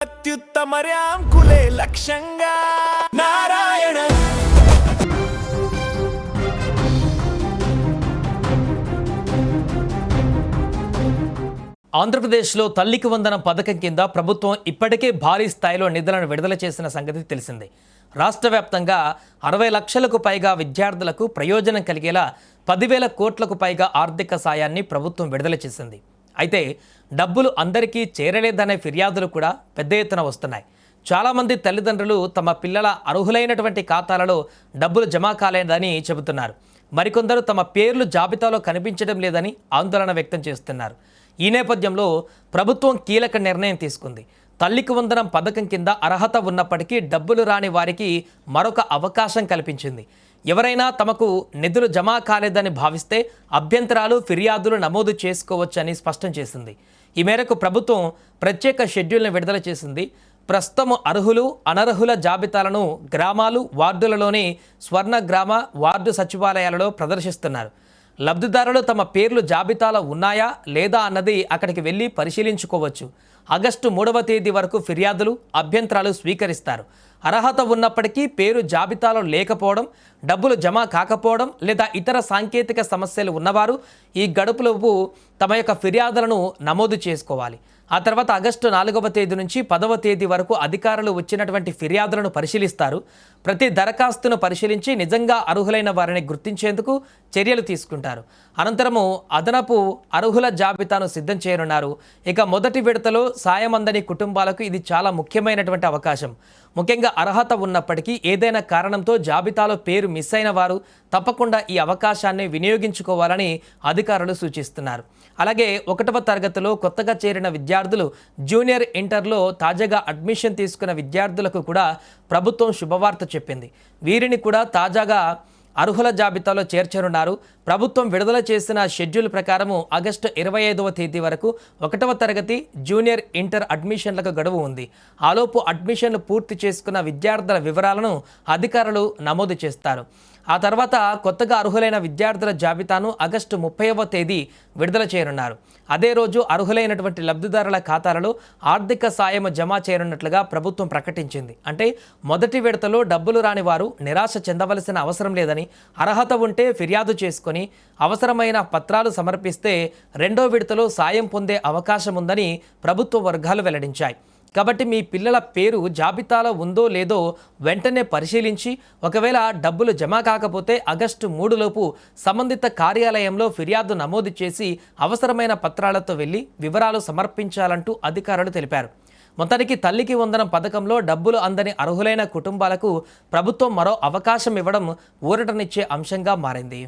అత్యుత్తమర్యాంకులే లక్ష్యంగా నారాయణ. ఆంధ్రప్రదేశ్లో తల్లికి వందనం పథకం కింద ప్రభుత్వం ఇప్పటికే భారీ స్థాయిలో నిధులను విడుదల చేసిన సంగతి తెలిసిందే. రాష్ట్ర వ్యాప్తంగా 60 లక్షలకు పైగా విద్యార్థులకు ప్రయోజనం కలిగేలా 10,000 కోట్లకు పైగా ఆర్థిక సాయాన్ని ప్రభుత్వం విడుదల చేసింది. అయితే డబ్బులు అందరికీ చేరలేదనే ఫిర్యాదులు కూడా పెద్ద ఎత్తున వస్తున్నాయి. చాలామంది తల్లిదండ్రులు తమ పిల్లల అర్హులైనటువంటి ఖాతాలలో డబ్బులు జమ కాలేదని చెబుతున్నారు. మరికొందరు తమ పేర్లు జాబితాలో కనిపించడం లేదని ఆందోళన వ్యక్తం చేస్తున్నారు. ఈ నేపథ్యంలో ప్రభుత్వం కీలక నిర్ణయం తీసుకుంది. తల్లికి వందనం పథకం కింద అర్హత ఉన్నప్పటికీ డబ్బులు రాని వారికి మరొక అవకాశం కల్పించింది. ఎవరైనా తమకు నిధులు జమ కాలేదని భావిస్తే అభ్యంతరాలు, ఫిర్యాదులు నమోదు చేసుకోవచ్చని స్పష్టం చేసింది. ఈ మేరకు ప్రభుత్వం ప్రత్యేక షెడ్యూల్ను విడుదల చేసింది. ప్రస్తుతం అర్హులు, అనర్హుల జాబితాలను గ్రామాలు, వార్డులలోని స్వర్ణ గ్రామ, వార్డు సచివాలయాలలో ప్రదర్శిస్తున్నారు. లబ్ధిదారులు తమ పేర్లు జాబితాలో ఉన్నాయా లేదా అన్నది అక్కడికి వెళ్ళి పరిశీలించుకోవచ్చు. ఆగస్టు 3వ తేదీ వరకు ఫిర్యాదులు, అభ్యంతరాలు స్వీకరిస్తారు. అర్హత ఉన్నప్పటికీ పేరు జాబితాలో లేకపోవడం, డబ్బులు జమ కాకపోవడం లేదా ఇతర సాంకేతిక సమస్యలు ఉన్నవారు ఈ గడుపులోపు తమ యొక్క ఫిర్యాదులను నమోదు చేసుకోవాలి. ఆ తర్వాత ఆగస్టు 4వ తేదీ నుంచి 10వ తేదీ వరకు అధికారులు వచ్చినటువంటి ఫిర్యాదులను పరిశీలిస్తారు. ప్రతి దరఖాస్తును పరిశీలించి నిజంగా అర్హులైన వారిని గుర్తించేందుకు చర్యలు తీసుకుంటారు. అనంతరము అదనపు అర్హుల జాబితాను సిద్ధం చేయనున్నారు. ఇక మొదటి విడతలో సాయం అందని కుటుంబాలకు ఇది చాలా ముఖ్యమైనటువంటి అవకాశం. ముఖ్యంగా అర్హత ఉన్నప్పటికీ ఏదైనా కారణంతో జాబితాలో పేరు మిస్ అయిన వారు తప్పకుండా ఈ అవకాశాన్ని వినియోగించుకోవాలని అధికారులు సూచిస్తున్నారు. అలాగే 1వ తరగతిలో కొత్తగా చేరిన విద్యార్థులు, జూనియర్ ఇంటర్లో తాజాగా అడ్మిషన్ తీసుకున్న విద్యార్థులకు కూడా ప్రభుత్వం శుభవార్త చెప్పింది. వీరిని కూడా తాజాగా అర్హుల జాబితాలో చేర్చనున్నారు. ప్రభుత్వం విడుదల చేసిన షెడ్యూల్ ప్రకారము ఆగస్టు 25వ తేదీ వరకు 1వ తరగతి, జూనియర్ ఇంటర్ అడ్మిషన్లకు గడువు ఉంది. ఆలోపు అడ్మిషన్లు పూర్తి చేసుకున్న విద్యార్థుల వివరాలను అధికారులు నమోదు చేస్తారు. ఆ తర్వాత కొత్తగా అర్హులైన విద్యార్థుల జాబితాను ఆగస్టు 30వ తేదీ విడుదల చేయనున్నారు. అదే రోజు అర్హులైనటువంటి లబ్ధిదారుల ఖాతాలలో ఆర్థిక సాయం జమ చేయనున్నట్లుగా ప్రభుత్వం ప్రకటించింది. అంటే మొదటి విడతలో డబ్బులు రాని వారు నిరాశ చెందవలసిన అవసరం లేదని, అర్హత ఉంటే ఫిర్యాదు చేసుకొని అవసరమైన పత్రాలు సమర్పిస్తే 2వ విడతలో సాయం పొందే అవకాశం ఉందని ప్రభుత్వ వర్గాలు వెల్లడించాయి. కాబట్టి మీ పిల్లల పేరు జాబితాలో ఉందో లేదో వెంటనే పరిశీలించి ఒకవేళ డబ్బులు జమ కాకపోతే ఆగస్టు 3లోపు సంబంధిత కార్యాలయంలో ఫిర్యాదు నమోదు చేసి అవసరమైన పత్రాలతో వెళ్ళి వివరాలు సమర్పించాలంటూ అధికారులు తెలిపారు. మొత్తానికి తల్లికి వందనం పథకంలో డబ్బులు అందని అర్హులైన కుటుంబాలకు ప్రభుత్వం మరో అవకాశం ఇవ్వడం ఊరటనిచ్చే అంశంగా మారింది.